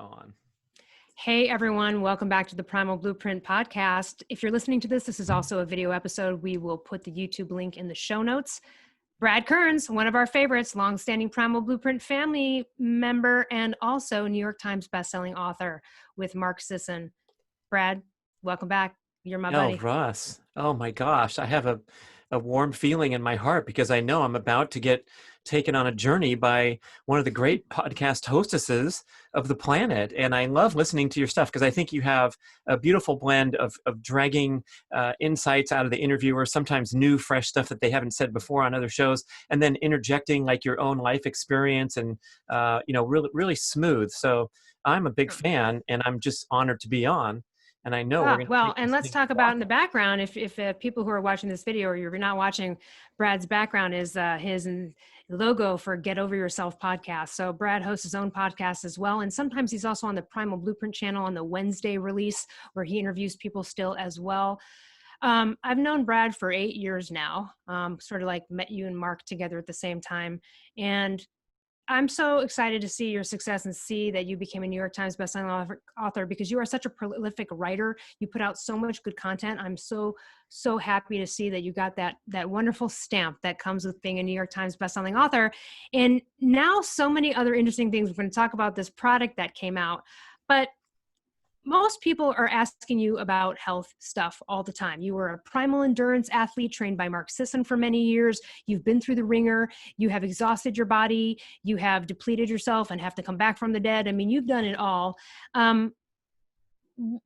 On. Hey everyone, welcome back to the Primal Blueprint podcast. If you're listening to this, this is also a video episode. We will put the YouTube link in the show notes. Brad Kearns, one of our favorites, longstanding Primal Blueprint family member, and also New York Times bestselling author with Mark Sisson. Brad, welcome back. You're my Elle buddy. Russ. Oh my gosh. I have a warm feeling in my heart because I know I'm about to get taken on a journey by one of the great podcast hostesses of the planet. And I love listening to your stuff because I think you have a beautiful blend of dragging insights out of the interviewer, sometimes new, fresh stuff that they haven't said before on other shows, and then interjecting like your own life experience and, really, really smooth. So I'm a big fan and I'm just honored to be on. And I know we're going to Well, take and this let's thing talk about in the walking. background, if people who are watching this video or you're not watching, Brad's background is his logo for Get Over Yourself podcast. So Brad hosts his own podcast as well. And sometimes he's also on the Primal Blueprint channel on the Wednesday release where he interviews people still as well. I've known Brad for 8 years now, sort of like met you and Mark together at the same time. And I'm so excited to see your success and see that you became a New York Times bestselling author because you are such a prolific writer. You put out so much good content. I'm so happy to see that you got that wonderful stamp that comes with being a New York Times bestselling author. And now so many other interesting things. We're going to talk about this product that came out, but most people are asking you about health stuff all the time. You were a primal endurance athlete trained by Mark Sisson for many years. You've been through the ringer. You have exhausted your body. You have depleted yourself and have to come back from the dead. I mean, you've done it all.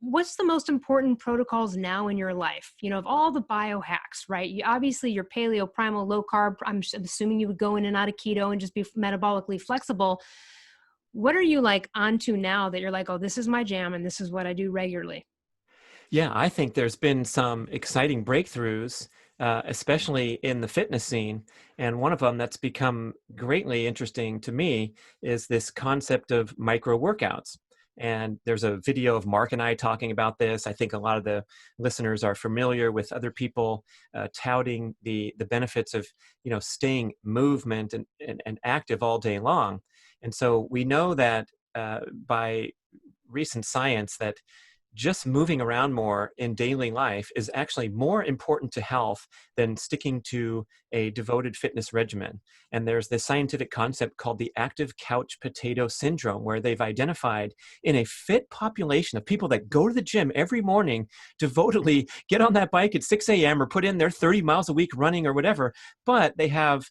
What's the most important protocols now in your life? You know, of all the biohacks, right? Obviously you're paleo, primal, low carb. I'm assuming you would go in and out of keto and just be metabolically flexible. What are you like onto now that you're like, oh, this is my jam and this is what I do regularly? Yeah, I think there's been some exciting breakthroughs, especially in the fitness scene. And one of them that's become greatly interesting to me is this concept of micro workouts. And there's a video of Mark and I talking about this. I think a lot of the listeners are familiar with other people touting the benefits of, staying movement and active all day long. And so we know that by recent science that just moving around more in daily life is actually more important to health than sticking to a devoted fitness regimen. And there's this scientific concept called the active couch potato syndrome, where they've identified in a fit population of people that go to the gym every morning, devotedly get on that bike at 6 a.m. or put in their 30 miles a week running or whatever, but they have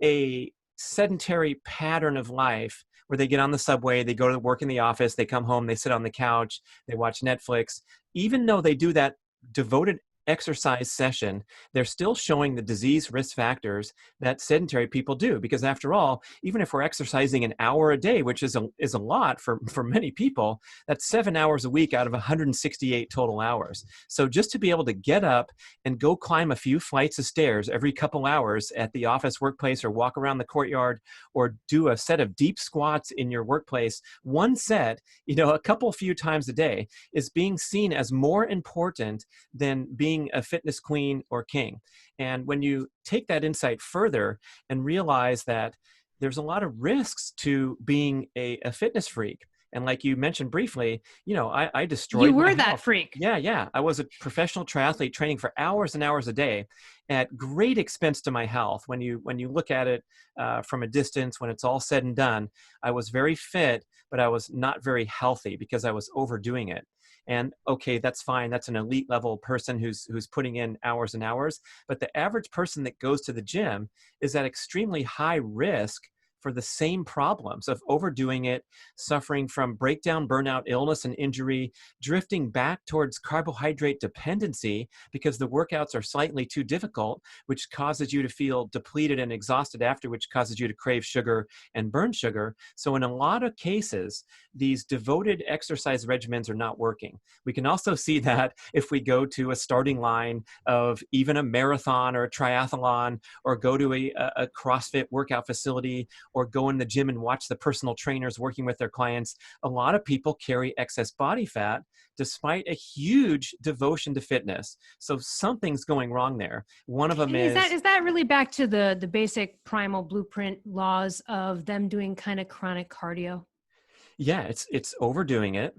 a sedentary pattern of life where they get on the subway, they go to work in the office, they come home, they sit on the couch, they watch Netflix. Even though they do that devoted exercise session, they're still showing the disease risk factors that sedentary people do. Because after all, even if we're exercising an hour a day, which is a lot for many people, that's 7 hours a week out of 168 total hours. So just to be able to get up and go climb a few flights of stairs every couple hours at the office, workplace, or walk around the courtyard, or do a set of deep squats in your workplace, one set, a few times a day, is being seen as more important than being a fitness queen or king. And when you take that insight further and realize that there's a lot of risks to being a fitness freak. And like you mentioned briefly, I destroyed You my were that health. freak. Yeah. I was a professional triathlete training for hours and hours a day at great expense to my health. When you look at it from a distance, when it's all said and done, I was very fit, but I was not very healthy because I was overdoing it. And okay, that's fine. That's an elite level person who's putting in hours and hours. But the average person that goes to the gym is at extremely high risk for the same problems of overdoing it, suffering from breakdown, burnout, illness, and injury, drifting back towards carbohydrate dependency because the workouts are slightly too difficult, which causes you to feel depleted and exhausted after, which causes you to crave sugar and burn sugar. So in a lot of cases, these devoted exercise regimens are not working. We can also see that if we go to a starting line of even a marathon or a triathlon, or go to a CrossFit workout facility, or go in the gym and watch the personal trainers working with their clients, a lot of people carry excess body fat despite a huge devotion to fitness. So something's going wrong there. One of them And is that really back to the basic Primal Blueprint laws of them doing kind of chronic cardio? Yeah, it's overdoing it.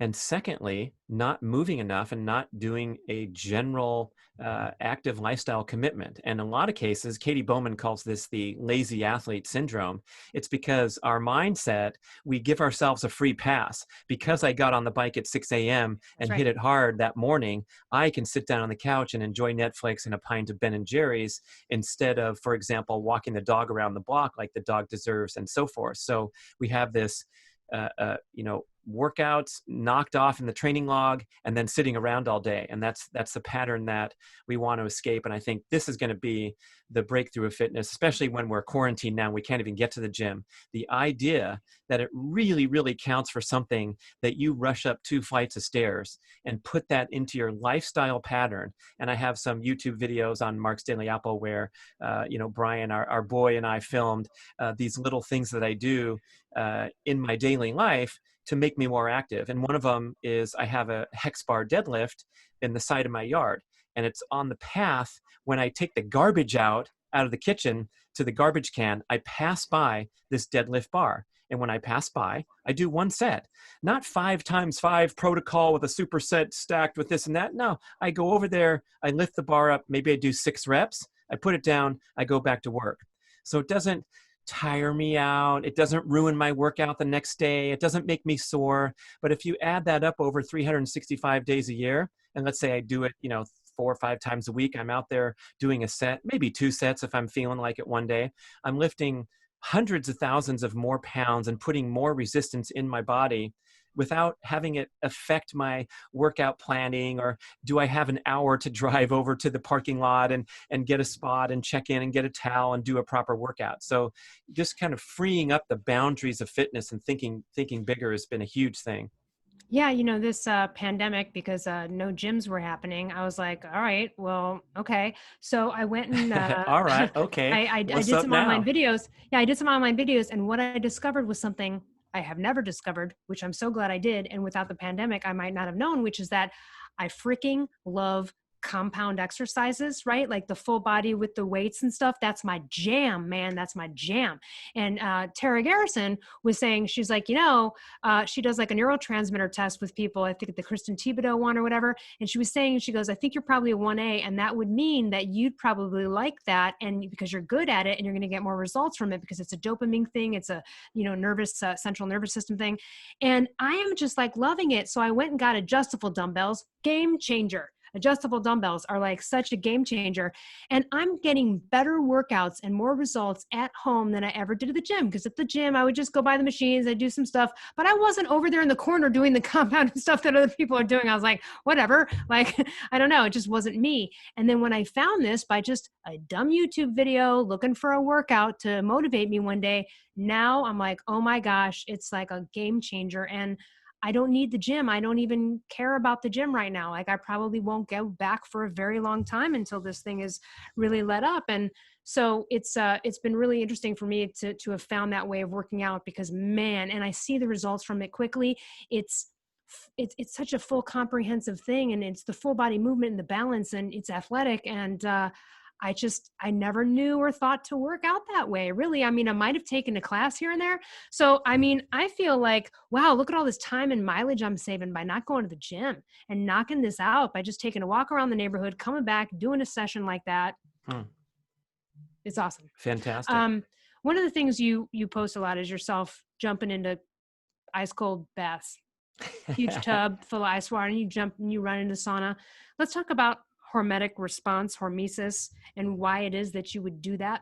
And secondly, not moving enough and not doing a general active lifestyle commitment. And in a lot of cases, Katie Bowman calls this the lazy athlete syndrome. It's because our mindset, we give ourselves a free pass. Because I got on the bike at 6 a.m. That's and right. hit it hard that morning, I can sit down on the couch and enjoy Netflix and a pint of Ben and Jerry's instead of, for example, walking the dog around the block like the dog deserves and so forth. So we have this workouts knocked off in the training log and then sitting around all day. And that's the pattern that we want to escape. And I think this is going to be the breakthrough of fitness, especially when we're quarantined now, we can't even get to the gym. The idea that it really, really counts for something, that you rush up 2 flights of stairs and put that into your lifestyle pattern. And I have some YouTube videos on Mark's Daily Apple where, Brian, our boy, and I filmed these little things that I do in my daily life to make me more active. And one of them is I have a Hex Bar Deadlift in the side of my yard. And it's on the path. When I take the garbage out of the kitchen to the garbage can, I pass by this deadlift bar. And when I pass by, I do 1 set, not 5 times 5 protocol with a superset stacked with this and that. No, I go over there, I lift the bar up, maybe I do 6 reps, I put it down, I go back to work. So it doesn't tire me out. It doesn't ruin my workout the next day. It doesn't make me sore. But if you add that up over 365 days a year, and let's say I do it, 4 or 5 times a week, I'm out there doing a set, maybe 2 sets if I'm feeling like it one day, I'm lifting hundreds of thousands of more pounds and putting more resistance in my body without having it affect my workout planning. Or do I have an hour to drive over to the parking lot and get a spot and check in and get a towel and do a proper workout? So just kind of freeing up the boundaries of fitness and thinking bigger has been a huge thing. Yeah, this pandemic, because no gyms were happening, I was like, all right, well, okay. So I went and All right. Okay. I What's did up some online now? videos. Yeah, I did some online videos, and what I discovered was something I have never discovered, which I'm so glad I did. And without the pandemic, I might not have known, which is that I freaking love compound exercises, right? Like the full body with the weights and stuff. That's my jam, man. That's my jam. And Tara Garrison was saying, she's like, she does like a neurotransmitter test with people, I think the Kristen Thibodeau one or whatever. And she was saying, she goes, I think you're probably a 1A, and that would mean that you'd probably like that. And because you're good at it and you're going to get more results from it, because it's a dopamine thing. It's a, nervous, central nervous system thing. And I am just like loving it. So I went and got adjustable dumbbells, game changer. Adjustable dumbbells are like such a game changer. And I'm getting better workouts and more results at home than I ever did at the gym. Because at the gym, I would just go by the machines, I'd do some stuff, but I wasn't over there in the corner doing the compound stuff that other people are doing. I was like, whatever, like, I don't know. It just wasn't me. And then when I found this by just a dumb YouTube video, looking for a workout to motivate me one day, now I'm like, oh my gosh, it's like a game changer. And I don't need the gym. I don't even care about the gym right now. Like I probably won't go back for a very long time until this thing is really let up. And so it's been really interesting for me to have found that way of working out, because man, and I see the results from it quickly. It's such a full comprehensive thing, and it's the full body movement and the balance, and it's athletic. And I never knew or thought to work out that way, really. I mean, I might have taken a class here and there. So, I mean, I feel like, wow, look at all this time and mileage I'm saving by not going to the gym and knocking this out by just taking a walk around the neighborhood, coming back, doing a session like that. Hmm. It's awesome. Fantastic. One of the things you post a lot is yourself jumping into ice cold baths, huge tub full of ice water, and you jump and you run into sauna. Let's talk about hormetic response, hormesis, and why it is that you would do that.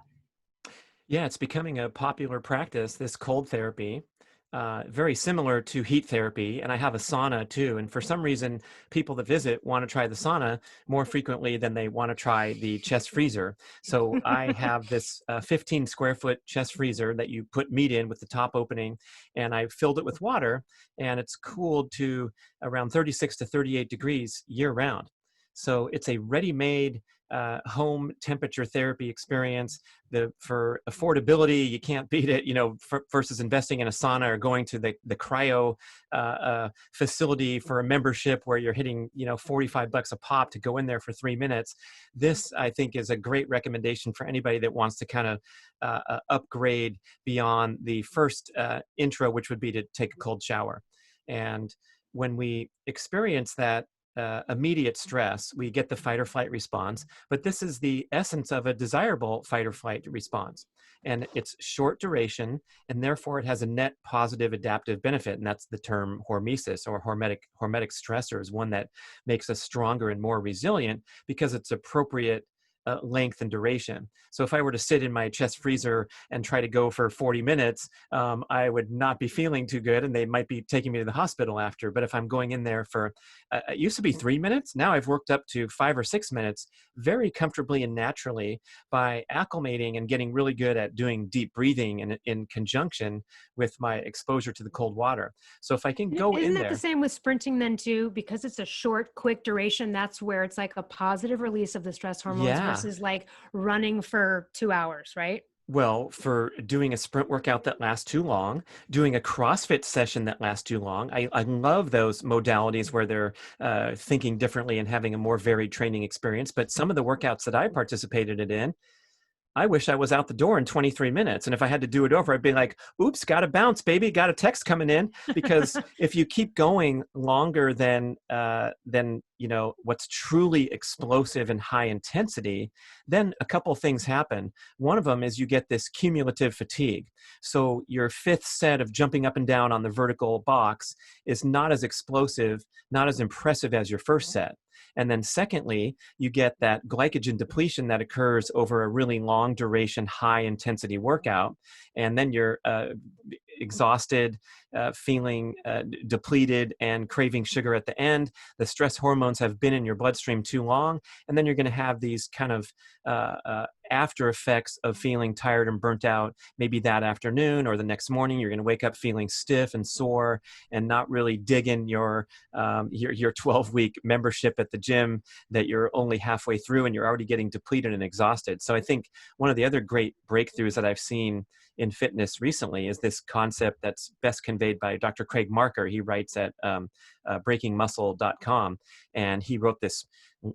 Yeah, it's becoming a popular practice, this cold therapy, very similar to heat therapy. And I have a sauna too. And for some reason, people that visit want to try the sauna more frequently than they want to try the chest freezer. So I have this 15 square foot chest freezer that you put meat in with the top opening, and I filled it with water, and it's cooled to around 36 to 38 degrees year round. So it's a ready-made home temperature therapy experience. For affordability, you can't beat it, versus investing in a sauna or going to the cryo facility for a membership where you're hitting, $45 a pop to go in there for 3 minutes. This, I think, is a great recommendation for anybody that wants to kind of upgrade beyond the first intro, which would be to take a cold shower. And when we experience that immediate stress, we get the fight or flight response, but this is the essence of a desirable fight or flight response. And it's short duration, and therefore it has a net positive adaptive benefit. And that's the term hormesis, or hormetic stressors, one that makes us stronger and more resilient because it's appropriate length and duration. So if I were to sit in my chest freezer and try to go for 40 minutes, I would not be feeling too good, and they might be taking me to the hospital after. But if I'm going in there for, it used to be 3 minutes, now I've worked up to 5 or 6 minutes very comfortably and naturally by acclimating and getting really good at doing deep breathing in conjunction with my exposure to the cold water. So if I can go in there. Isn't that the same with sprinting then too? Because it's a short, quick duration, that's where it's like a positive release of the stress hormones versus like running for 2 hours, right? Well, for doing a sprint workout that lasts too long, doing a CrossFit session that lasts too long, I love those modalities where they're thinking differently and having a more varied training experience. But some of the workouts that I participated in, I wish I was out the door in 23 minutes. And if I had to do it over, I'd be like, oops, got to bounce, baby, got a text coming in. Because if you keep going longer than what's truly explosive and high intensity, then a couple of things happen. One of them is you get this cumulative fatigue. So your fifth set of jumping up and down on the vertical box is not as explosive, not as impressive as your first set. And then secondly, you get that glycogen depletion that occurs over a really long duration, high intensity workout. And then you're exhausted, feeling depleted and craving sugar at the end. The stress hormones have been in your bloodstream too long. And then you're going to have these kind of after effects of feeling tired and burnt out, maybe that afternoon or the next morning. You're going to wake up feeling stiff and sore and not really digging your 12-week membership at the gym that you're only halfway through and you're already getting depleted and exhausted. So I think one of the other great breakthroughs that I've seen in fitness recently is this concept that's best conveyed by Dr. Craig Marker. He writes at breakingmuscle.com, and he wrote this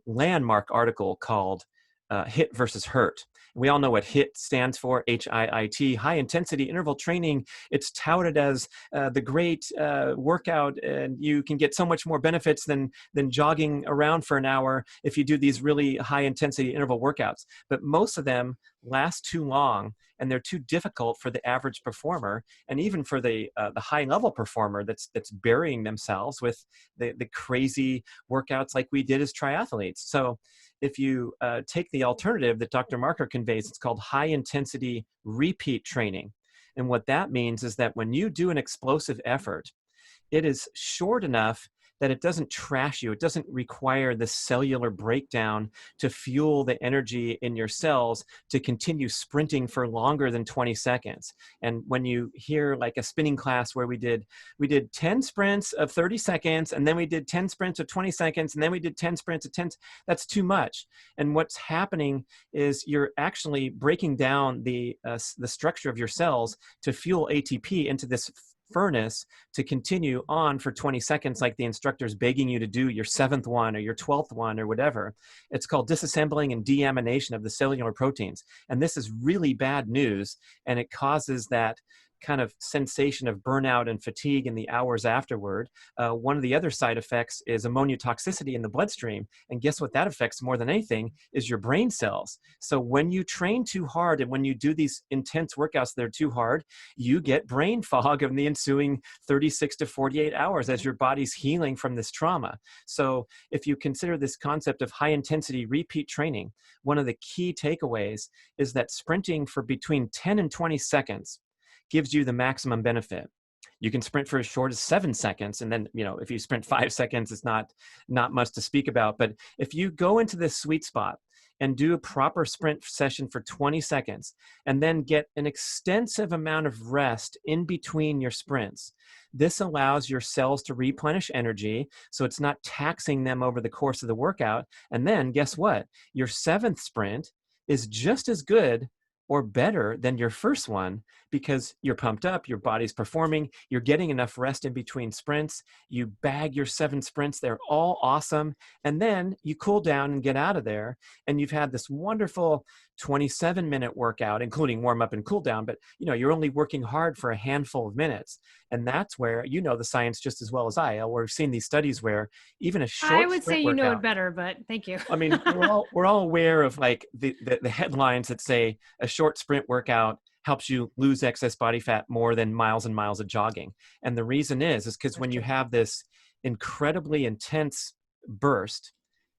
landmark article called HIIT versus HIIT. We all know what HIIT stands for, HIIT, high intensity interval training. It's touted as the great workout, and you can get so much more benefits than jogging around for an hour if you do these really high intensity interval workouts. But most of them last too long, and they're too difficult for the average performer, and even for the high level performer that's burying themselves with the crazy workouts like we did as triathletes. So if you take the alternative that Dr. Marker conveys, it's called high intensity repeat training. And what that means is that when you do an explosive effort, it is short enough that it doesn't trash you. It doesn't require the cellular breakdown to fuel the energy in your cells to continue sprinting for longer than 20 seconds. And when you hear like a spinning class where we did 10 sprints of 30 seconds, and then we did 10 sprints of 20 seconds, and then we did 10 sprints of 10, that's too much. And what's happening is you're actually breaking down the structure of your cells to fuel ATP into this furnace to continue on for 20 seconds like the instructor's begging you to do your 7th one or your 12th one or whatever. It's called disassembling and deamination of the cellular proteins. And this is really bad news, and it causes that kind of sensation of burnout and fatigue in the hours afterward. One of the other side effects is ammonia toxicity in the bloodstream. And guess what that affects more than anything is your brain cells. So when you train too hard and when you do these intense workouts that are too hard, you get brain fog in the ensuing 36 to 48 hours as your body's healing from this trauma. So if you consider this concept of high intensity repeat training, one of the key takeaways is that sprinting for between 10 and 20 seconds gives you the maximum benefit. You can sprint for as short as 7 seconds. And then, if you sprint 5 seconds, it's not much to speak about. But if you go into this sweet spot and do a proper sprint session for 20 seconds, and then get an extensive amount of rest in between your sprints. This allows your cells to replenish energy, so it's not taxing them over the course of the workout. And then guess what? Your 7th sprint is just as good or better than your first one, because you're pumped up, your body's performing, you're getting enough rest in between sprints, you bag your 7 sprints, they're all awesome, and then you cool down and get out of there, and you've had this wonderful 27-minute workout, including warm up and cool down, but you're only working hard for a handful of minutes. And that's where, the science just as well as I, we've seen these studies where even a short I would say sprint you know workout, it better, but thank you. I mean, we're all aware of like the headlines that say a short sprint workout helps you lose excess body fat more than miles and miles of jogging. And the reason is because when you have this incredibly intense burst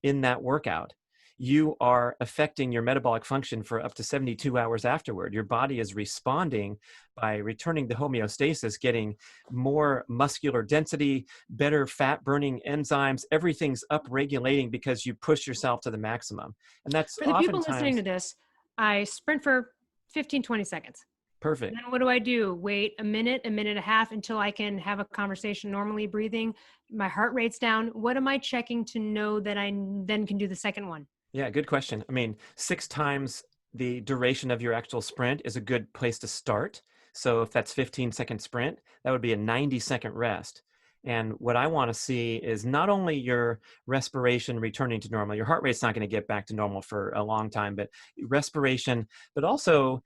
in that workout, you are affecting your metabolic function for up to 72 hours afterward. Your body is responding by returning to homeostasis, getting more muscular density, better fat burning enzymes. Everything's up-regulating because you push yourself to the maximum. And that's For the people listening oftentimes to this, I sprint for 15, 20 seconds. perfect. And then what do I do? Wait a minute and a half until I can have a conversation normally, breathing. My heart rate's down. What am I checking to know that I then can do the second one? Yeah, good question. I mean, 6 times the duration of your actual sprint is a good place to start. So if that's 15-second sprint, that would be a 90-second rest. And what I want to see is not only your respiration returning to normal, your heart rate's not going to get back to normal for a long time, but respiration, but also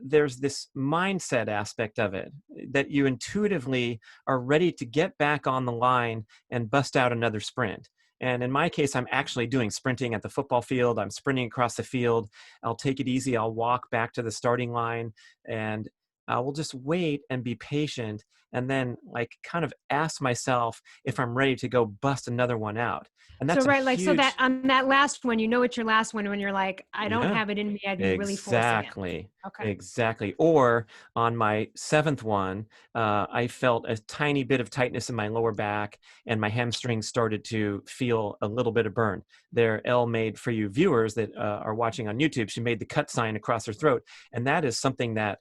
there's this mindset aspect of it, that you intuitively are ready to get back on the line and bust out another sprint. And in my case, I'm actually doing sprinting at the football field. I'm sprinting across the field. I'll take it easy. I'll walk back to the starting line, and I will just wait and be patient, and then like kind of ask myself if I'm ready to go bust another one out. And So that's a right, like so that huge, on that last one, it's your last one when you're like, I don't yeah. have it in me. I'd be really forcing it. Exactly. Okay. Exactly. Or on my 7th one, I felt a tiny bit of tightness in my lower back, and my hamstrings started to feel a little bit of burn. There, Elle made, for you viewers that are watching on YouTube, she made the cut sign across her throat. And that is something that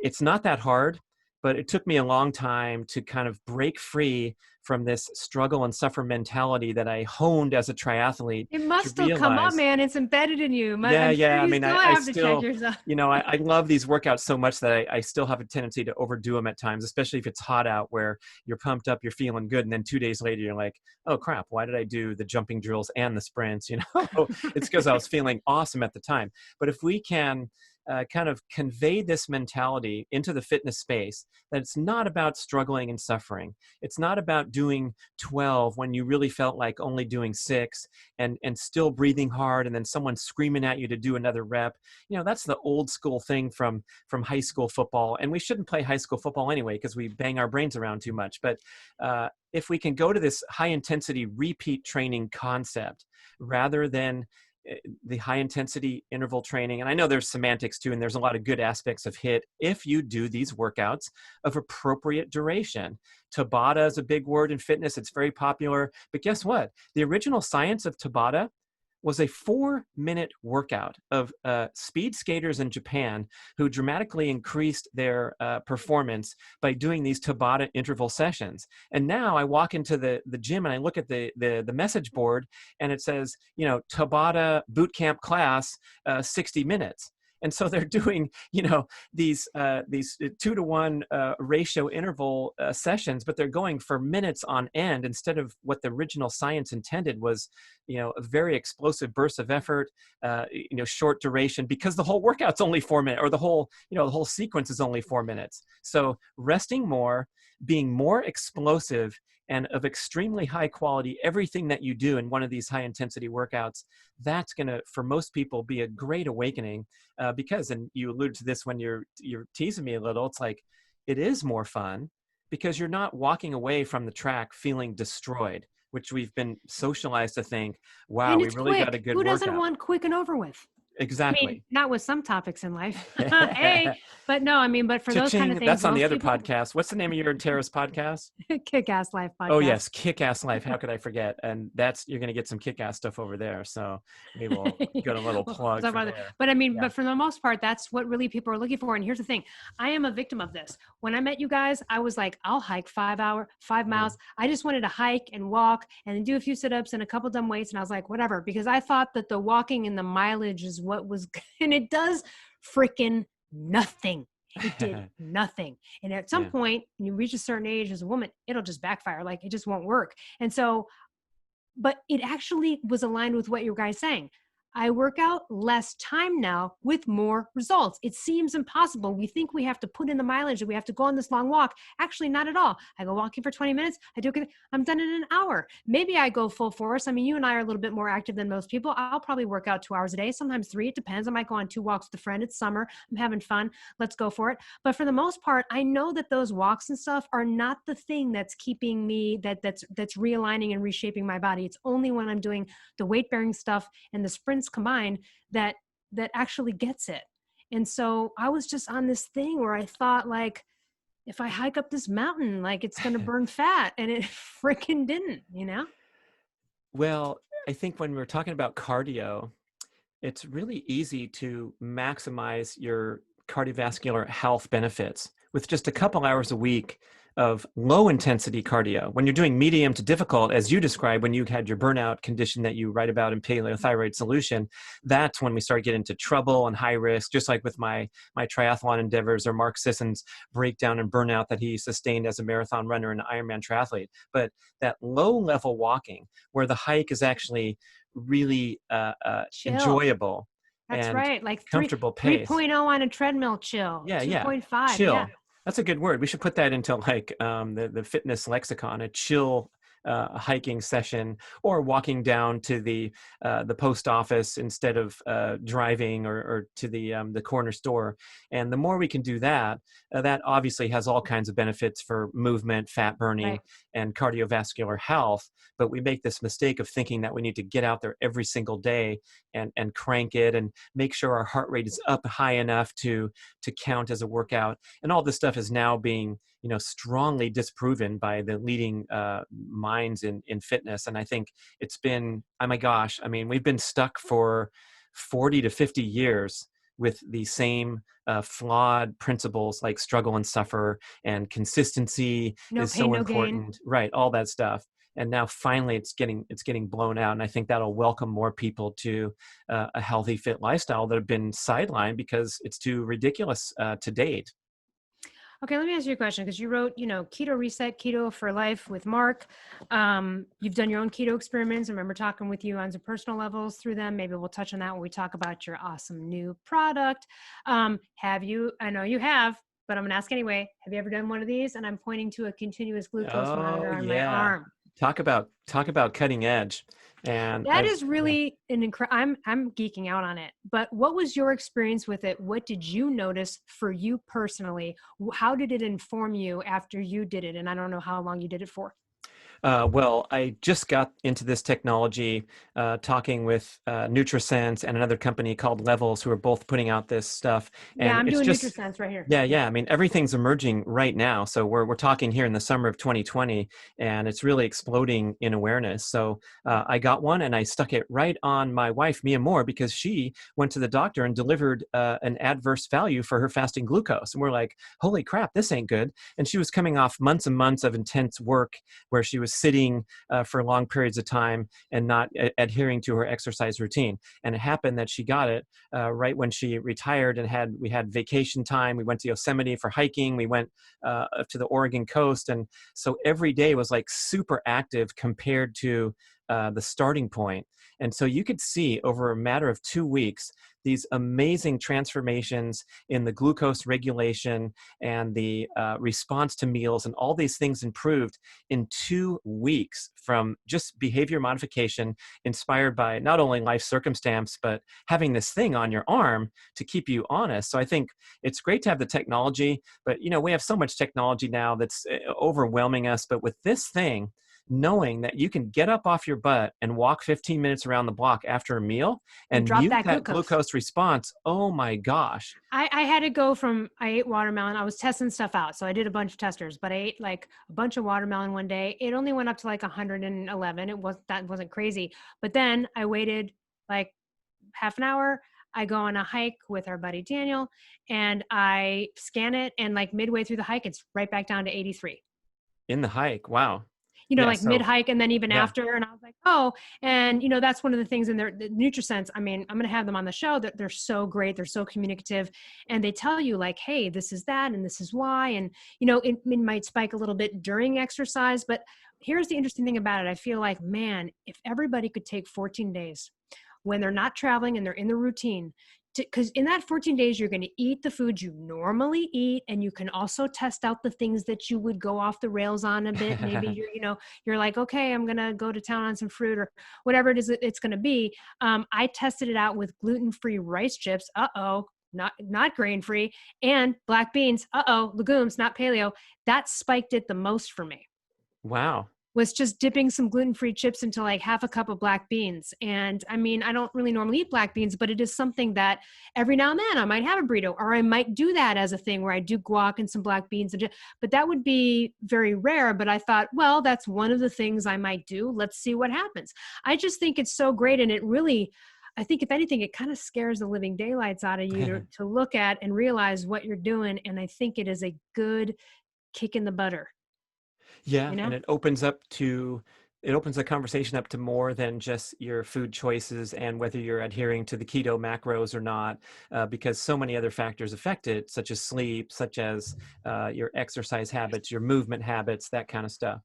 it's not that hard, but it took me a long time to kind of break free from this struggle and suffer mentality that I honed as a triathlete, It must to still come up, realize, man. It's embedded in you. yeah, I'm sure yeah. I you mean, still I have to check still, yourself. I love these workouts so much that I still have a tendency to overdo them at times, especially if it's hot out, where you're pumped up, you're feeling good. And then 2 days later, you're like, oh crap, why did I do the jumping drills and the sprints? It's because I was feeling awesome at the time. But if we can kind of convey this mentality into the fitness space, that it's not about struggling and suffering. It's not about doing 12 when you really felt like only doing 6, and still breathing hard, and then someone screaming at you to do another rep. That's the old school thing from high school football. And we shouldn't play high school football anyway, because we bang our brains around too much. But if we can go to this high intensity repeat training concept rather than the high intensity interval training. And I know there's semantics too, and there's a lot of good aspects of HIIT if you do these workouts of appropriate duration. Tabata is a big word in fitness. It's very popular. But guess what? The original science of Tabata was a 4-minute workout of speed skaters in Japan who dramatically increased their performance by doing these Tabata interval sessions. And now I walk into the gym and I look at the message board, and it says, Tabata bootcamp class, 60 minutes. And so they're doing, these 2-to-1 ratio interval sessions, but they're going for minutes on end, instead of what the original science intended was, a very explosive burst of effort, short duration, because the whole workout's only 4 minutes, or the whole sequence is only 4 minutes. So resting more, being more explosive, and of extremely high quality, everything that you do in one of these high intensity workouts, that's going to, for most people, be a great awakening. Because, and you alluded to this when you're teasing me a little, it's like, it is more fun because you're not walking away from the track feeling destroyed, which we've been socialized to think, wow, And we it's really got a quick. good Who doesn't workout. want quick and over with? I mean, Exactly. not with some topics in life. Hey, but no, I mean, but for those kind of Cha-ching. things, That's on the most other people podcast. What's the name of your terrorist podcast? Kick-Ass Life Oh podcast. yes, Kick-Ass Life. How could I forget? And that's, you're going to get some kick-ass stuff over there. So we will get a little We'll plug talk for about it. there. But I mean, Yeah. but for the most part, that's what really people are looking for. And here's the thing. I am a victim of this. When I met you guys, I was like, I'll hike 5 miles. I just wanted to hike and walk and do a few sit-ups and a couple dumb weights. And I was like, whatever, because I thought that the walking and the mileage is what was, and it does freaking nothing. It did nothing. And at some Yeah. point, when you reach a certain age as a woman, it'll just backfire. Like it just won't work. And so, but it actually was aligned with what you guys saying. I work out less time now with more results. It seems impossible. We think we have to put in the mileage, that we have to go on this long walk. Actually, not at all. I go walking for 20 minutes. I'm done in an hour. Maybe I go full force. I mean, you and I are a little bit more active than most people. I'll probably work out 2 hours a day, sometimes 3. It depends. I might go on 2 walks with a friend. It's summer. I'm having fun. Let's go for it. But for the most part, I know that those walks and stuff are not the thing that's keeping me, that's realigning and reshaping my body. It's only when I'm doing the weight bearing stuff and the sprints combined that actually gets it. And so I was just on this thing where I thought, like, if I hike up this mountain, like it's going to burn fat, and it freaking didn't, you know? Well, I think when we're talking about cardio, it's really easy to maximize your cardiovascular health benefits with just a couple hours a week of low intensity cardio. When you're doing medium to difficult, as you described, when you had your burnout condition that you write about in Paleothyroid Solution, that's when we start getting into trouble and high risk, just like with my triathlon endeavors, or Mark Sisson's breakdown and burnout that he sustained as a marathon runner and Ironman triathlete. But that low level walking, where the hike is actually really Chill. enjoyable That's and right. Like comfortable pace. 3.0 on a treadmill, chill. Yeah, yeah. 2.5. Yeah. Chill. That's a good word. We should put that into like the fitness lexicon, a chill hiking session, or walking down to the post office instead of driving, or to the corner store. And the more we can do that, that obviously has all kinds of benefits for movement, fat burning, Right. and cardiovascular health. But we make this mistake of thinking that we need to get out there every single day and crank it and make sure our heart rate is up high enough to count as a workout. And all this stuff is now being, strongly disproven by the leading minds in fitness. And I think it's been, oh my gosh, I mean, we've been stuck for 40 to 50 years with the same flawed principles like struggle and suffer, and consistency No is pain, so no gain. important, right? All that stuff. And now finally it's getting blown out. And I think that'll welcome more people to a healthy, fit lifestyle that have been sidelined because it's too ridiculous to date. Okay, let me ask you a question, because you wrote, Keto Reset, Keto for Life with Mark. You've done your own keto experiments. I remember talking with you on some personal levels through them. Maybe we'll touch on that when we talk about your awesome new product. Have you, I know you have, but I'm going to ask anyway, have you ever done one of these? And I'm pointing to a continuous glucose monitor Oh on my yeah. arm. Talk about cutting edge. And That is really an I'm geeking out on it. But what was your experience with it? What did you notice for you personally? How did it inform you after you did it? And I don't know how long you did it for. Well, I just got into this technology talking with NutriSense and another company called Levels, who are both putting out this stuff. Yeah, And I'm it's doing just, NutriSense right here. yeah. I mean, everything's emerging right now. So we're talking here in the summer of 2020, and it's really exploding in awareness. So I got one and I stuck it right on my wife, Mia Moore, because she went to the doctor and delivered an adverse value for her fasting glucose. And we're like, holy crap, this ain't good. And she was coming off months and months of intense work where she was sitting for long periods of time and not adhering to her exercise routine. And it happened that she got it right when she retired, and we had vacation time. We went to Yosemite for hiking. We went to the Oregon coast. And so every day was like super active compared to the starting point. And so you could see over a matter of 2 weeks, these amazing transformations in the glucose regulation and the response to meals, and all these things improved in 2 weeks from just behavior modification inspired by not only life circumstance, but having this thing on your arm to keep you honest. So I think it's great to have the technology, but we have so much technology now that's overwhelming us. But with this thing, knowing that you can get up off your butt and walk 15 minutes around the block after a meal and and drop mute that that glucose. glucose response. Oh my gosh. I had to go from, I ate watermelon. I was testing stuff out. So I did a bunch of testers, but I ate like a bunch of watermelon one day. It only went up to like 111. That wasn't crazy. But then I waited like half an hour. I go on a hike with our buddy Daniel and I scan it. And like midway through the hike, it's right back down to 83. In the hike. Wow. Yeah. Like mid hike and then even yeah. after. And I was like, oh, and that's one of the things in the NutriSense. I mean, I'm going to have them on the show that they're so great. They're so communicative and they tell you like, hey, this is that. And this is why. And, it might spike a little bit during exercise, but here's the interesting thing about it. I feel like, man, if everybody could take 14 days when they're not traveling and they're in the routine, because in that 14 days, you're going to eat the food you normally eat. And you can also test out the things that you would go off the rails on a bit. Maybe you're like, okay, I'm going to go to town on some fruit or whatever it is it's going to be. I tested it out with gluten-free rice chips. Not grain-free, and black beans. Legumes, not paleo. That spiked it the most for me. Wow. Was just dipping some gluten-free chips into like half a cup of black beans. And I mean, I don't really normally eat black beans, but it is something that every now and then I might have a burrito, or I might do that as a thing where I do guac and some black beans. But that would be very rare. But I thought, well, that's one of the things I might do. Let's see what happens. I just think it's so great. And it really, I think if anything, it kind of scares the living daylights out of you to look at and realize what you're doing. And I think it is a good kick in the butter. Yeah, and it opens the conversation up to more than just your food choices and whether you're adhering to the keto macros or not, because so many other factors affect it, such as sleep, such as your exercise habits, your movement habits, that kind of stuff.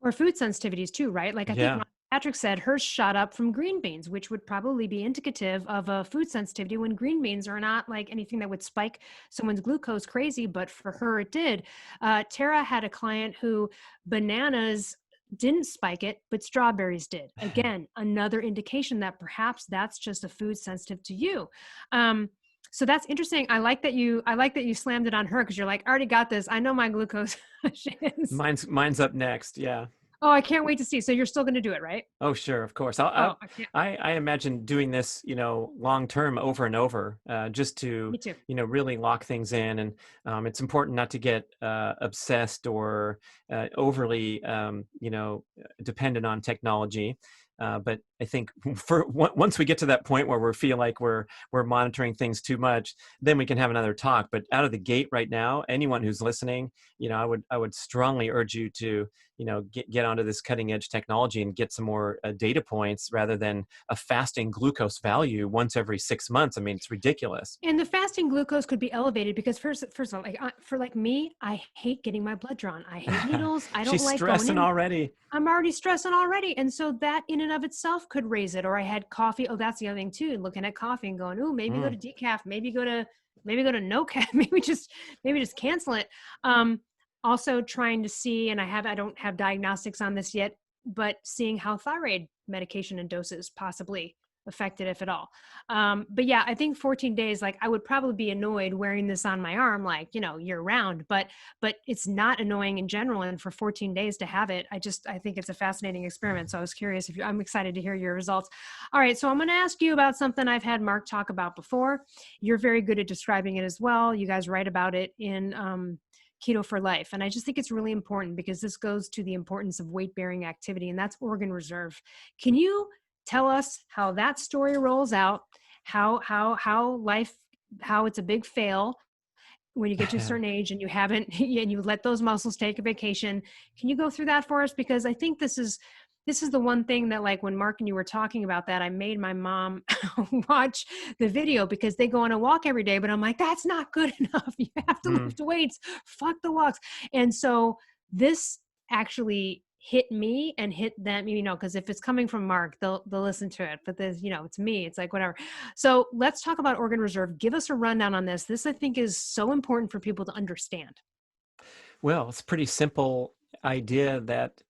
Or food sensitivities too, right? Like I think Patrick said hers shot up from green beans, which would probably be indicative of a food sensitivity when green beans are not like anything that would spike someone's glucose crazy, but for her it did. Tara had a client who bananas didn't spike it, but strawberries did. Again, another indication that perhaps that's just a food sensitive to you. So that's interesting. I like that you slammed it on her because you're like, I already got this. I know my glucose is. Mine's up next. Yeah. Oh, I can't wait to see. So you're still going to do it, right? Oh, sure. Of course. I imagine doing this, long term over and over, just to, Me too. really lock things in. And it's important not to get obsessed or overly, dependent on technology. But I think once we get to that point where we feel like we're monitoring things too much, then we can have another talk. But out of the gate right now, anyone who's listening, I would strongly urge you to, get onto this cutting edge technology and get some more data points rather than a fasting glucose value once every 6 months. I mean, it's ridiculous. And the fasting glucose could be elevated because first of all, for me, I hate getting my blood drawn. I hate needles. I don't She's like stressing going in. already. I'm already stressing already. And so that in and of itself could raise it. Or I had coffee. Oh, that's the other thing too. Looking at coffee and going, oh, maybe go to decaf, maybe go to no cap, maybe just cancel it. Also trying to see, and I don't have diagnostics on this yet, but seeing how thyroid medication and doses possibly affected, if at all. But yeah, I think 14 days, like I would probably be annoyed wearing this on my arm, like, year round, but it's not annoying in general. And for 14 days to have it, I think it's a fascinating experiment. So I was curious I'm excited to hear your results. All right. So I'm going to ask you about something I've had Mark talk about before. You're very good at describing it as well. You guys write about it in, Keto for Life. And I just think it's really important because this goes to the importance of weight bearing activity, and that's organ reserve. Can you tell us how that story rolls out, how it's a big fail when you get to a certain age and you haven't, and you let those muscles take a vacation? Can you go through that for us? Because I think this is the one thing that, like, when Mark and you were talking about that, I made my mom watch the video because they go on a walk every day, but I'm like, that's not good enough. You have to lift weights, fuck the walks. And so this actually hit me and hit them, because if it's coming from Mark, they'll listen to it, but there's, it's me, it's like, whatever. So let's talk about organ reserve. Give us a rundown on this. This, I think, is so important for people to understand. Well, it's a pretty simple idea that,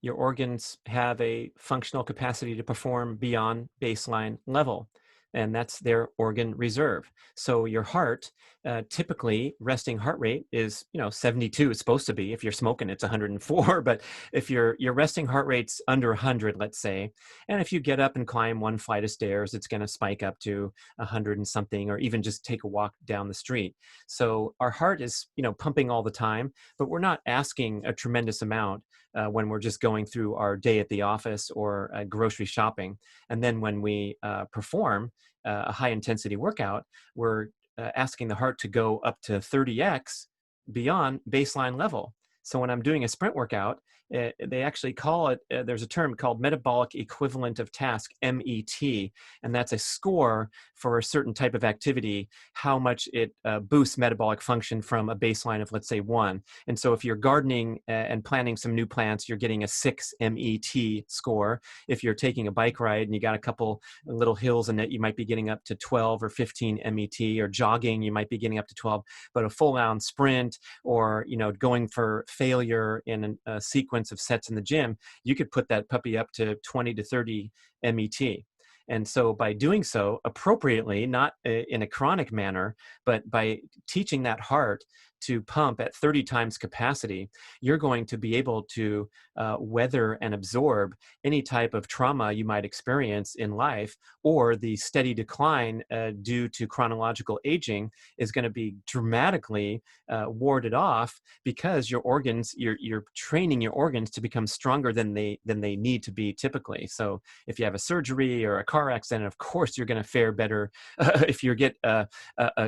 your organs have a functional capacity to perform beyond baseline level, and that's their organ reserve. So your heart typically resting heart rate is, 72 is supposed to be. If you're smoking, it's 104. But if your resting heart rate's under 100, let's say, and if you get up and climb one flight of stairs, it's going to spike up to 100 and something, or even just take a walk down the street. So our heart is, pumping all the time, but we're not asking a tremendous amount when we're just going through our day at the office or grocery shopping. And then when we perform a high intensity workout, we're asking the heart to go up to 30x beyond baseline level. So when I'm doing a sprint workout, they actually call it, there's a term called metabolic equivalent of task, MET, and that's a score for a certain type of activity, how much it boosts metabolic function from a baseline of, let's say, 1. And so if you're gardening and planting some new plants, you're getting a 6 MET score. If you're taking a bike ride and you got a couple little hills in it, you might be getting up to 12 or 15 MET, or jogging, you might be getting up to 12, but a full-on sprint, or going for failure in a sequence of sets in the gym, you could put that puppy up to 20 to 30 MET. And so by doing so appropriately, not in a chronic manner, but by teaching that heart to pump at 30 times capacity, you're going to be able to weather and absorb any type of trauma you might experience in life, or the steady decline due to chronological aging is going to be dramatically warded off, because your organs, you're training your organs to become stronger than they need to be typically. So if you have a surgery or a car accident, of course you're going to fare better. If you get a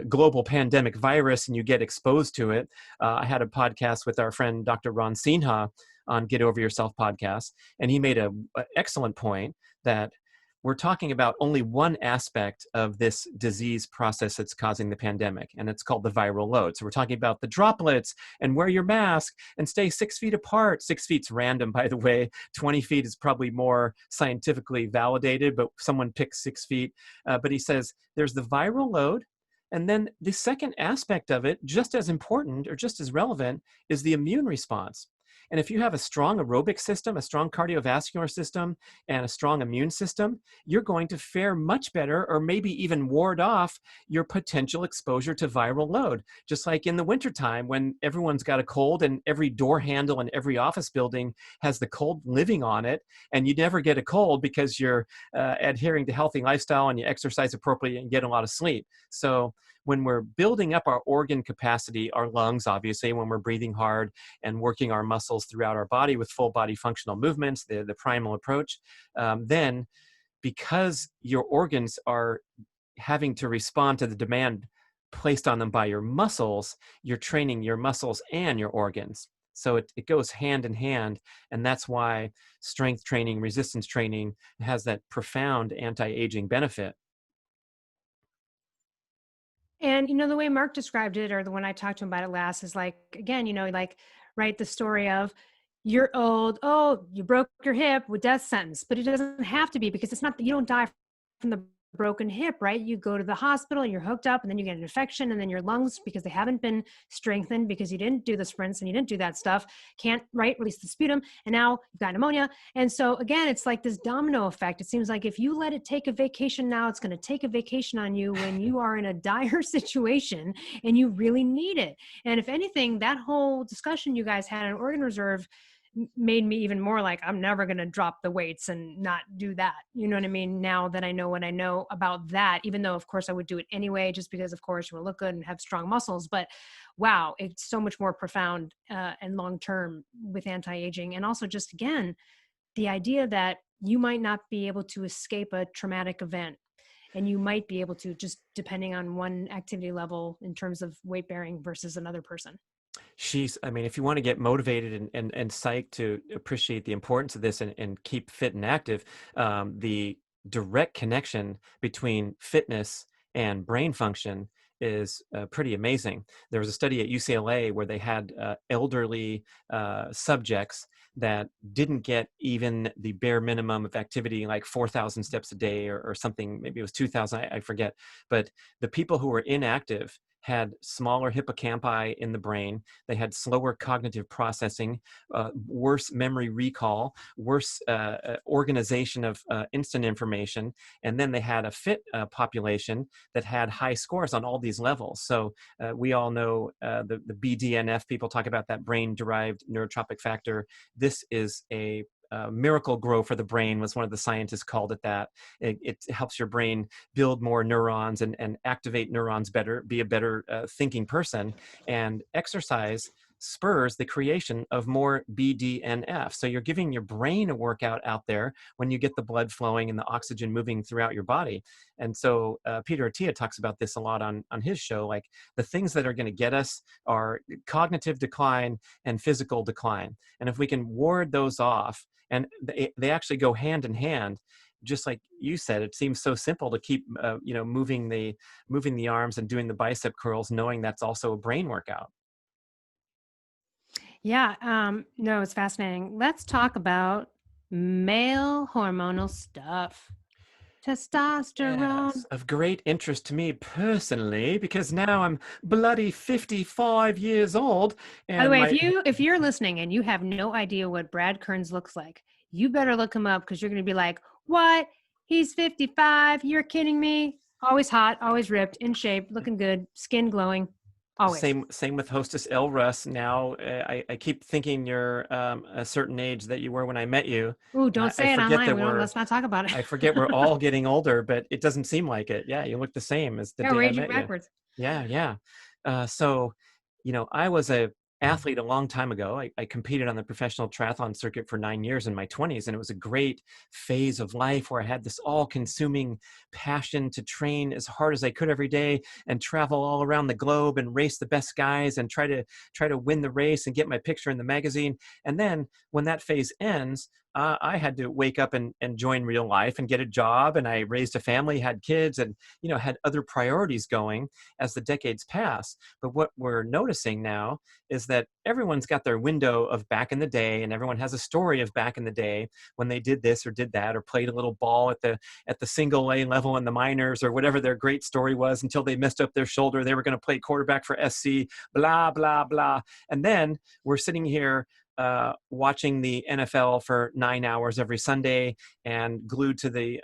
global pandemic virus and you get exposed to it. I had a podcast with our friend Dr. Ron Sinha on Get Over Yourself podcast, and he made an excellent point that we're talking about only one aspect of this disease process that's causing the pandemic, and it's called the viral load. So we're talking about the droplets, and wear your mask, and stay 6 feet apart. 6 feet's random, by the way. 20 feet is probably more scientifically validated, but someone picked 6 feet. But he says there's the viral load, and then the second aspect of it, just as important or just as relevant, is the immune response. And if you have a strong aerobic system, a strong cardiovascular system, and a strong immune system, you're going to fare much better, or maybe even ward off your potential exposure to viral load. Just like in the wintertime when everyone's got a cold and every door handle in every office building has the cold living on it, and you never get a cold because you're adhering to healthy lifestyle and you exercise appropriately and get a lot of sleep. So when we're building up our organ capacity, our lungs, obviously, when we're breathing hard and working our muscles throughout our body with full body functional movements, the primal approach, then because your organs are having to respond to the demand placed on them by your muscles, you're training your muscles and your organs. So it goes hand in hand, and that's why strength training, resistance training has that profound anti-aging benefit. And the way Mark described it, or the one I talked to him about it last, is like, again, like, right, the story of you're old, oh, you broke your hip with death sentence, but it doesn't have to be, because it's not that you don't die from the broken hip, right? You go to the hospital and you're hooked up, and then you get an infection, and then your lungs, because they haven't been strengthened because you didn't do the sprints and you didn't do that stuff, can't, right, release the sputum, and now you've got pneumonia. And so again, it's like this domino effect. It seems like if you let it take a vacation now, it's going to take a vacation on you when you are in a dire situation and you really need it. And if anything, that whole discussion you guys had on organ reserve made me even more like, I'm never going to drop the weights and not do that. You know what I mean? Now that I know what I know about that, even though of course I would do it anyway, just because of course you will look good and have strong muscles, but wow, it's so much more profound and long-term with anti-aging. And also just, again, the idea that you might not be able to escape a traumatic event, and you might be able to, just depending on one activity level in terms of weight bearing versus another person. I mean, if you want to get motivated and psyched to appreciate the importance of this and keep fit and active, the direct connection between fitness and brain function is pretty amazing. There was a study at UCLA where they had elderly subjects that didn't get even the bare minimum of activity, like 4,000 steps a day or something. Maybe it was 2,000, I forget. But the people who were inactive had smaller hippocampi in the brain. They had slower cognitive processing, worse memory recall, worse organization of instant information. And then they had a fit population that had high scores on all these levels. So we all know the Bdnf, people talk about that brain-derived neurotrophic factor. This is a miracle grow for the brain, was one of the scientists called it that. It helps your brain build more neurons and activate neurons better, be a better thinking person. And exercise spurs the creation of more BDNF. So you're giving your brain a workout out there when you get the blood flowing and the oxygen moving throughout your body. And so Peter Attia talks about this a lot on his show. Like, the things that are going to get us are cognitive decline and physical decline. And if we can ward those off, and they actually go hand in hand, just like you said, it seems so simple to keep moving the arms and doing the bicep curls, knowing that's also a brain workout. Yeah, no, it's fascinating. Let's talk about male hormonal stuff. Testosterone. Yes, of great interest to me personally, because now I'm bloody 55 years old, By the and way, my if you're listening and you have no idea what Brad Kearns looks like, you better look him up, because you're going to be like, what? He's 55. You're kidding me. Always hot, always ripped, in shape, looking good, skin glowing. Always. Same with hostess Elle Russ. Now I keep thinking you're a certain age that you were when I met you. Ooh, don't I say it forget online. that we're Let's not talk about it. I forget we're all getting older, but it doesn't seem like it. Yeah, you look the same as the Yeah, we're day I aging met you. backwards. Yeah, yeah. So, I was a athlete a long time ago. I competed on the professional triathlon circuit for 9 years in my 20s, and it was a great phase of life where I had this all-consuming passion to train as hard as I could every day and travel all around the globe and race the best guys and try to win the race and get my picture in the magazine. And then when that phase ends, I had to wake up and join real life and get a job, and I raised a family, had kids, and had other priorities going as the decades pass. But what we're noticing now is that everyone's got their window of back in the day, and everyone has a story of back in the day when they did this or did that, or played a little ball at the single A level in the minors, or whatever their great story was, until they messed up their shoulder. They were going to play quarterback for SC, blah, blah, blah. And then we're sitting here watching the NFL for 9 hours every Sunday, and glued to the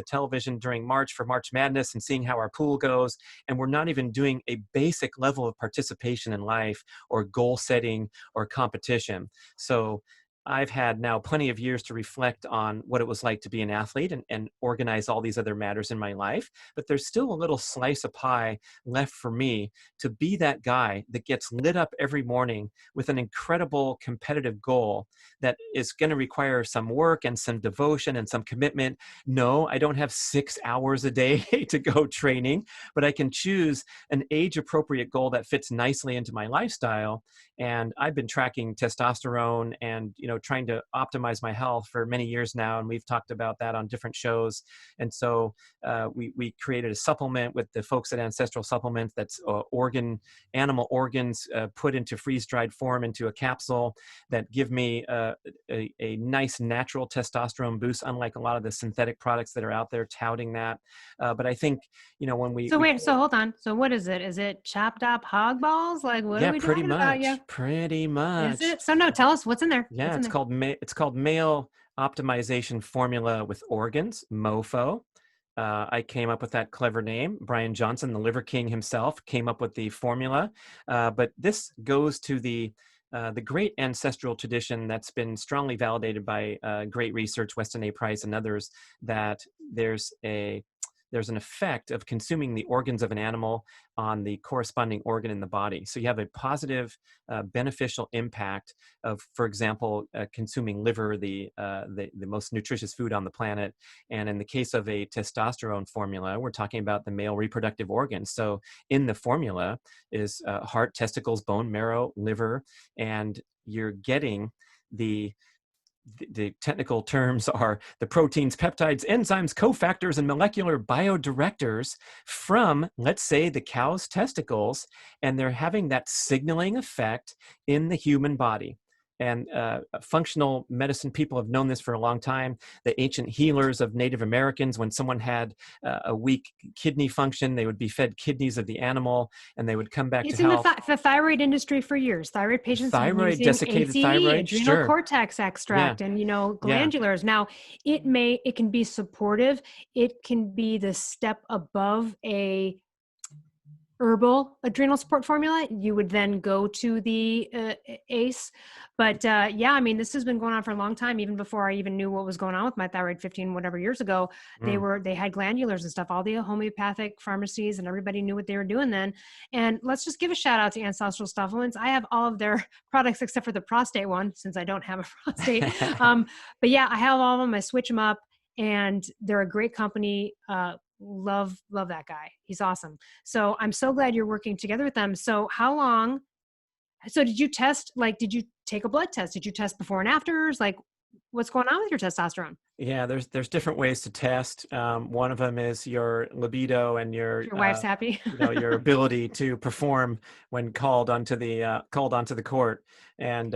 television during March for March Madness, and seeing how our pool goes. And we're not even doing a basic level of participation in life, or goal setting, or competition. So I've had now plenty of years to reflect on what it was like to be an athlete, and organize all these other matters in my life. But there's still a little slice of pie left for me to be that guy that gets lit up every morning with an incredible competitive goal that is going to require some work and some devotion and some commitment. No, I don't have 6 hours a day to go training, but I can choose an age-appropriate goal that fits nicely into my lifestyle. And I've been tracking testosterone and trying to optimize my health for many years now, and we've talked about that on different shows. And so we created a supplement with the folks at Ancestral Supplements that's animal organs put into freeze-dried form into a capsule that give me a nice natural testosterone boost, unlike a lot of the synthetic products that are out there touting that. But I think when we So hold on. So what is it? Is it chopped up hog balls? Like, what are we talking about? Yeah. Pretty much. Is it? So no, tell us what's in there. Yeah, What's in there? it's called Male Optimization Formula with Organs, MOFO. I came up with that clever name. Brian Johnson, the Liver King himself, came up with the formula. But this goes to the great ancestral tradition that's been strongly validated by great research, Weston A. Price and others, that there's an effect of consuming the organs of an animal on the corresponding organ in the body. So you have a positive, beneficial impact of, for example, consuming liver, the most nutritious food on the planet. And in the case of a testosterone formula, we're talking about the male reproductive organs. So in the formula is heart, testicles, bone marrow, liver, and you're getting the technical terms are the proteins, peptides, enzymes, cofactors, and molecular biodirectors from, let's say, the cow's testicles, and they're having that signaling effect in the human body. functional medicine people have known this for a long time. The ancient healers of Native Americans, when someone had a weak kidney function, they would be fed kidneys of the animal and they would come back to It's in health. the thyroid industry for years. Thyroid patients have been Thyroid, using desiccated ACE, thyroid, adrenal sure. cortex Yeah, extract, and yeah. glandulars. Now, it can be supportive. It can be the step above a herbal adrenal support formula. You would then go to the ACE. But yeah, I mean, this has been going on for a long time. Even before I even knew what was going on with my thyroid 15 whatever years ago, they had glandulars and stuff. All the homeopathic pharmacies and everybody knew what they were doing then. And let's just give a shout out to Ancestral Supplements. I have all of their products except for the prostate one, since I don't have a prostate. But yeah, I have all of them. I switch them up, and they're a great company. Love that guy. He's awesome. So I'm so glad you're working together with them. So did you test, did you take a blood test? Did you test before and afters? Like, what's going on with your testosterone? Yeah, there's different ways to test. One of them is your libido and your wife's happy. your ability to perform when called onto the court. And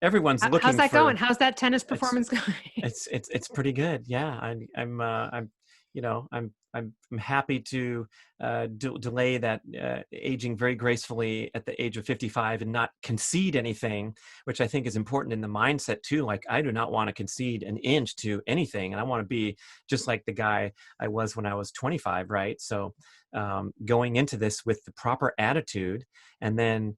everyone's looking. How's that going? How's that tennis performance going? It's pretty good. Yeah, I'm happy to delay that aging very gracefully at the age of 55 and not concede anything, which I think is important in the mindset too. Like, I do not want to concede an inch to anything, and I want to be just like the guy I was when I was 25, right? So going into this with the proper attitude. And then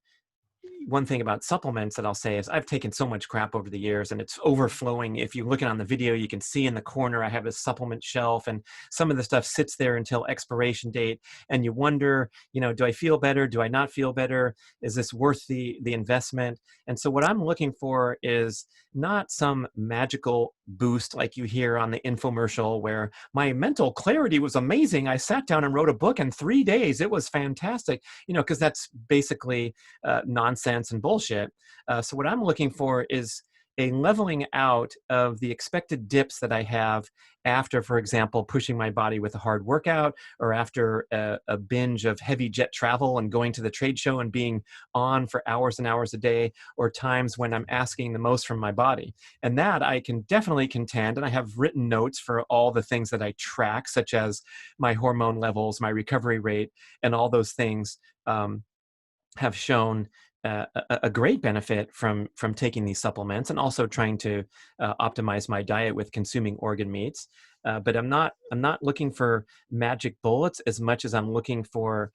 one thing about supplements that I'll say is I've taken so much crap over the years, and it's overflowing. If you look at on the video, you can see in the corner I have a supplement shelf, and some of the stuff sits there until expiration date, and you wonder, do I feel better? Do I not feel better? Is this worth the investment? And so what I'm looking for is not some magical boost like you hear on the infomercial where my mental clarity was amazing. I sat down and wrote a book in 3 days. It was fantastic, because that's basically nonsense and bullshit. So what I'm looking for is a leveling out of the expected dips that I have after, for example, pushing my body with a hard workout, or after a binge of heavy jet travel and going to the trade show and being on for hours and hours a day, or times when I'm asking the most from my body. And that I can definitely contend. And I have written notes for all the things that I track, such as my hormone levels, my recovery rate, and all those things have shown a great benefit from taking these supplements, and also trying to optimize my diet with consuming organ meats. But I'm not looking for magic bullets as much as I'm looking for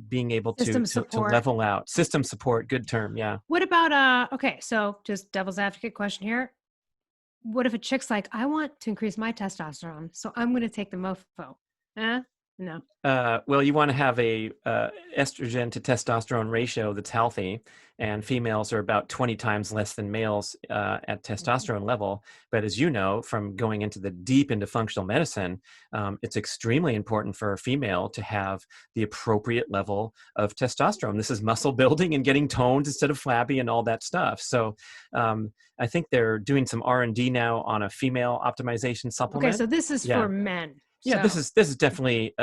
being able to level out. System support, good term, yeah. What about okay, so just devil's advocate question here. What if a chick's like, I want to increase my testosterone, so I'm going to take the MOFO? No. Well, you want to have a estrogen to testosterone ratio that's healthy, and females are about 20 times less than males at testosterone level. But as you know, from going deep into functional medicine, it's extremely important for a female to have the appropriate level of testosterone. This is muscle building and getting toned instead of flabby and all that stuff. So I think they're doing some R&D now on a female optimization supplement. Okay, so this is for men. Yeah, so, this is definitely.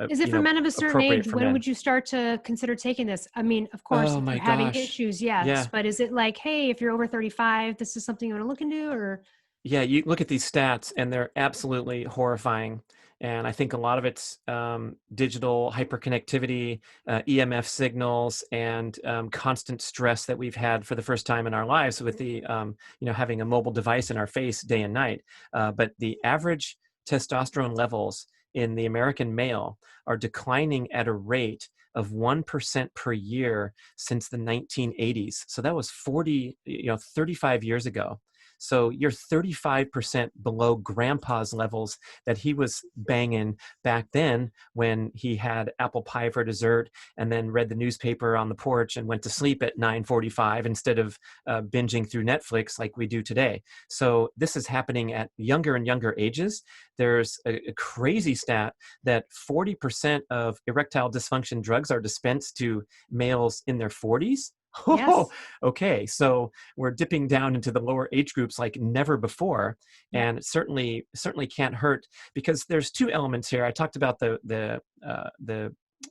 Is it for men of a certain age? When would you start to consider taking this? I mean, of course, if you're having issues, yes. Yeah. But is it like, hey, if you're over 35, this is something you want to look into, or? Yeah, you look at these stats, and they're absolutely horrifying. And I think a lot of it's digital hyperconnectivity, EMF signals, and constant stress that we've had for the first time in our lives with the having a mobile device in our face day and night. But the average testosterone levels in the American male are declining at a rate of 1% per year since the 1980s. So that was 35 years ago. So you're 35% below grandpa's levels that he was banging back then when he had apple pie for dessert and then read the newspaper on the porch and went to sleep at 9:45 instead of binging through Netflix like we do today. So this is happening at younger and younger ages. There's a crazy stat that 40% of erectile dysfunction drugs are dispensed to males in their 40s. Yes. Oh, okay. So we're dipping down into the lower age groups like never before, and it certainly can't hurt, because there's two elements here. I talked about the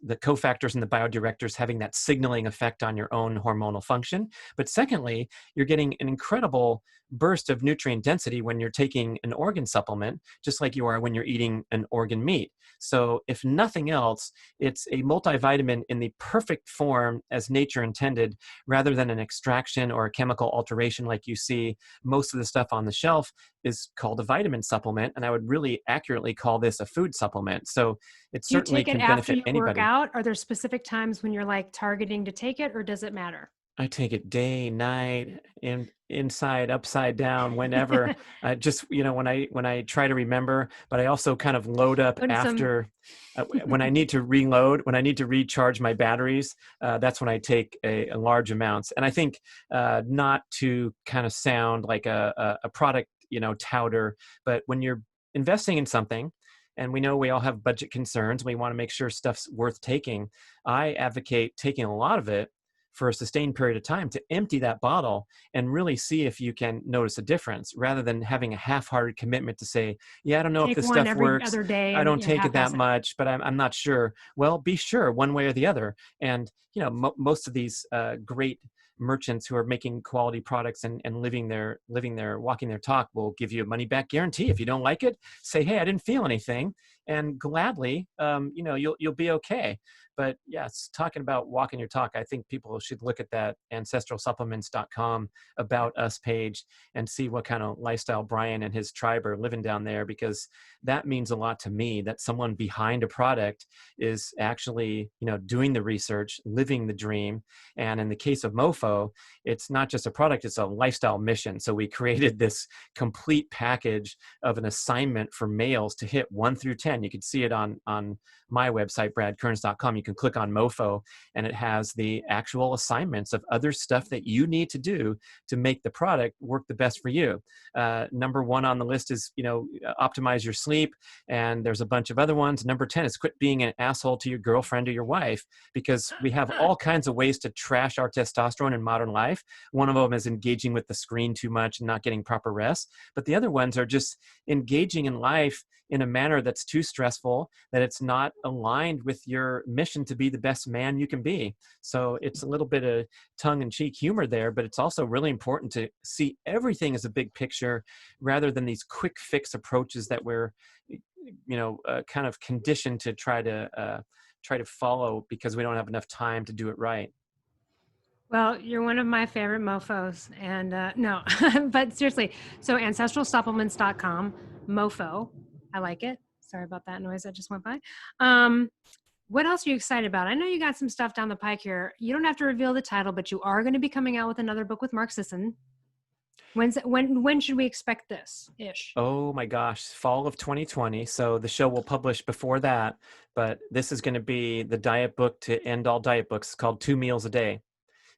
the cofactors and the biodirectors having that signaling effect on your own hormonal function. But secondly, you're getting an incredible burst of nutrient density when you're taking an organ supplement, just like you are when you're eating an organ meat. So if nothing else, it's a multivitamin in the perfect form as nature intended, rather than an extraction or a chemical alteration like you see most of the stuff on the shelf is called a vitamin supplement. And I would really accurately call this a food supplement. So it Do you certainly take it can after benefit you work anybody. out? Are there specific times when you're like targeting to take it, or does it matter? I take it day, night, inside, upside down, whenever. Just when I try to remember, but I also kind of load up Putting some after when I need to reload, when I need to recharge my batteries. That's when I take a large amounts. And I think not to kind of sound like a product touter, but when you're investing in something. And we know we all have budget concerns. We want to make sure stuff's worth taking. I advocate taking a lot of it for a sustained period of time to empty that bottle and really see if you can notice a difference, rather than having a half-hearted commitment to say, yeah, I don't know if take this one stuff every works. other day I and don't take it that half-ass it. much, but I'm not sure. Well, be sure one way or the other. And, most of these great merchants who are making quality products and walking their talk will give you a money back guarantee. If you don't like it, say, hey, I didn't feel anything, and gladly, you'll be okay. But yes, talking about walking your talk, I think people should look at that ancestralsupplements.com about us page and see what kind of lifestyle Brian and his tribe are living down there, because that means a lot to me, that someone behind a product is actually, doing the research, living the dream. And in the case of MOFO, it's not just a product, it's a lifestyle mission. So we created this complete package of an assignment for males to hit 1 through 10. You can see it on my website, bradkearns.com. You can click on MOFO, and it has the actual assignments of other stuff that you need to do to make the product work the best for you. Number 1 on the list is, optimize your sleep. And there's a bunch of other ones. Number 10 is quit being an asshole to your girlfriend or your wife, because we have all kinds of ways to trash our testosterone in modern life. One of them is engaging with the screen too much and not getting proper rest. But the other ones are just engaging in life in a manner that's too stressful, that it's not aligned with your mission to be the best man you can be. So it's a little bit of tongue-in-cheek humor there, but it's also really important to see everything as a big picture, rather than these quick fix approaches that we're kind of conditioned to try to follow because we don't have enough time to do it right. Well, you're one of my favorite mofos. And no, but seriously, so ancestralsupplements.com, mofo. I like it. Sorry about that noise that just went by. What else are you excited about? I know you got some stuff down the pike here. You don't have to reveal the title, but you are going to be coming out with another book with Mark Sisson. When should we expect this ish? Oh my gosh, fall of 2020. So the show will publish before that, but this is going to be the diet book to end all diet books, called 2 Meals a Day.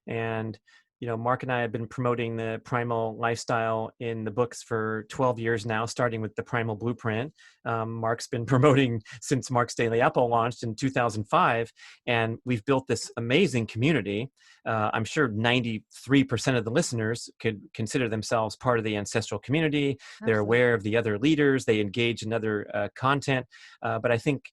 And, Mark and I have been promoting the primal lifestyle in the books for 12 years now, starting with the Primal Blueprint. Mark's been promoting since Mark's Daily Apple launched in 2005. And we've built this amazing community. I'm sure 93% of the listeners could consider themselves part of the ancestral community. Absolutely. They're aware of the other leaders. They engage in other content. But I think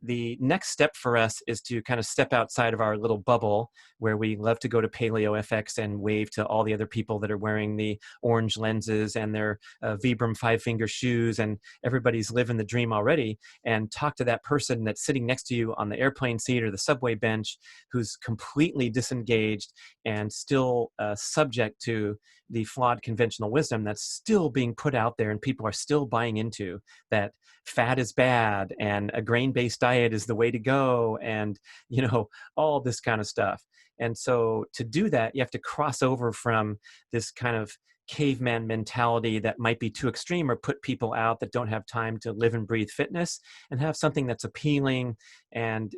the next step for us is to kind of step outside of our little bubble, where we love to go to Paleo FX and wave to all the other people that are wearing the orange lenses and their Vibram 5-finger shoes, and everybody's living the dream already, and talk to that person that's sitting next to you on the airplane seat or the subway bench, who's completely disengaged and still subject to the flawed conventional wisdom that's still being put out there, and people are still buying into that fat is bad and a grain-based diet is the way to go, and all this kind of stuff. And so to do that, you have to cross over from this kind of caveman mentality that might be too extreme or put people out that don't have time to live and breathe fitness, and have something that's appealing and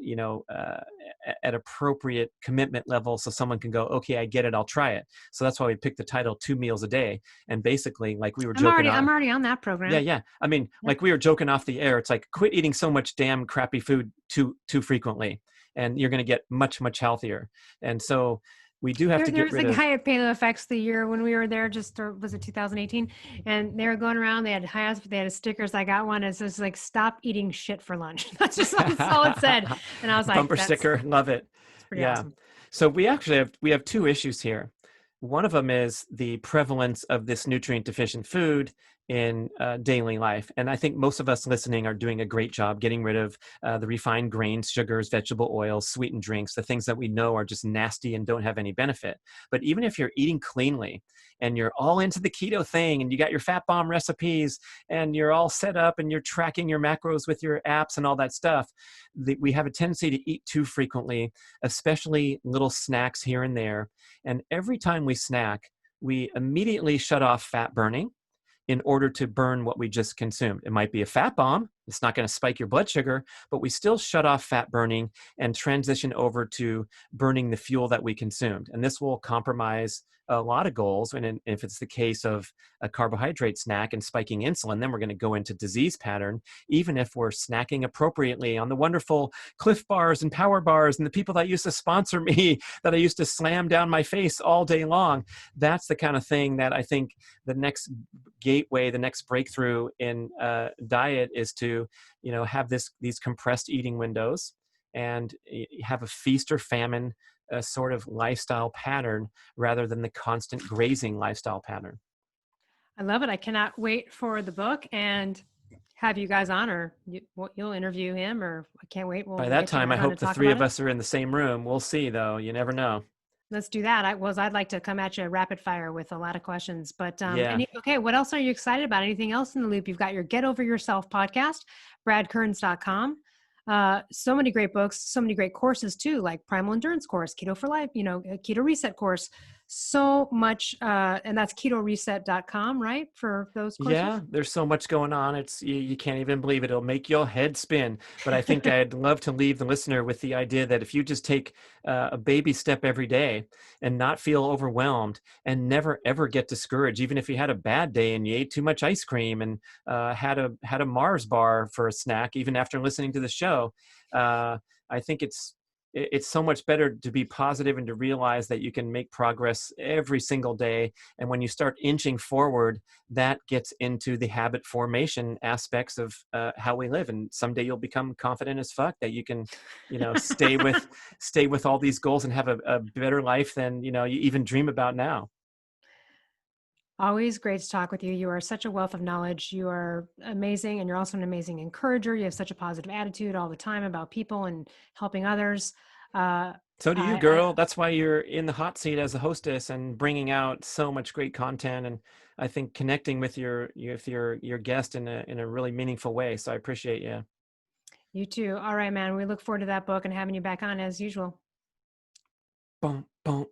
at appropriate commitment level, so someone can go, okay, I get it, I'll try it. So that's why we picked the title 2 Meals a Day. And basically, like we were joking I'm already on that program. yeah. I mean, like we were joking off the air, it's like, quit eating so much damn crappy food too frequently, and you're going to get much, much healthier. And so we do have to get There's a rid of. guy at Paleo Effects the year when we were there, just or was it 2018? And they were going around. They had they had stickers. I got one. It says like, "Stop eating shit for lunch." That's just all it said. And I was like, Bumper sticker, love it. it's pretty Yeah. awesome. So we actually have two issues here. One of them is the prevalence of this nutrient deficient food in daily life. And I think most of us listening are doing a great job getting rid of the refined grains, sugars, vegetable oils, sweetened drinks, the things that we know are just nasty and don't have any benefit. But even if you're eating cleanly and you're all into the keto thing and you got your fat bomb recipes and you're all set up and you're tracking your macros with your apps and all that stuff, we have a tendency to eat too frequently, especially little snacks here and there. And every time we snack, we immediately shut off fat burning in order to burn what we just consumed. It might be a fat bomb. It's not going to spike your blood sugar, but we still shut off fat burning and transition over to burning the fuel that we consumed. And this will compromise a lot of goals. And if it's the case of a carbohydrate snack and spiking insulin, then we're going to go into disease pattern, even if we're snacking appropriately on the wonderful Cliff bars and power bars and the people that used to sponsor me that I used to slam down my face all day long. That's the kind of thing that I think the next gateway, the next breakthrough in diet is to, have these compressed eating windows and have a feast or famine sort of lifestyle pattern rather than the constant grazing lifestyle pattern. I love it. I cannot wait for the book and have you guys on, or you'll interview him, or I can't wait. By that time, I hope the three of us are in the same room. We'll see, though. You never know. Let's do that. I'd like to come at you rapid fire with a lot of questions, but yeah. Okay, what else are you excited about? Anything else in the loop? You've got your Get Over Yourself podcast, bradkearns.com. So many great books, so many great courses too, like Primal Endurance course, Keto for Life, a Keto Reset course, so much. And that's ketoreset.com, right? For those courses? Yeah, there's so much going on. It's you can't even believe it. It'll make your head spin. But I think I'd love to leave the listener with the idea that if you just take a baby step every day and not feel overwhelmed and never ever get discouraged, even if you had a bad day and you ate too much ice cream and had a Mars bar for a snack, even after listening to the show, I think it's so much better to be positive and to realize that you can make progress every single day. And when you start inching forward, that gets into the habit formation aspects of how we live. And someday you'll become confident as fuck that you can, stay with all these goals and have a better life than, you even dream about now. Always great to talk with you. You are such a wealth of knowledge. You are amazing. And you're also an amazing encourager. You have such a positive attitude all the time about people and helping others. So do you, girl. That's why you're in the hot seat as a hostess and bringing out so much great content. And I think connecting with your guest in a really meaningful way. So I appreciate you. You too. All right, man. We look forward to that book and having you back on as usual. Boom, boom.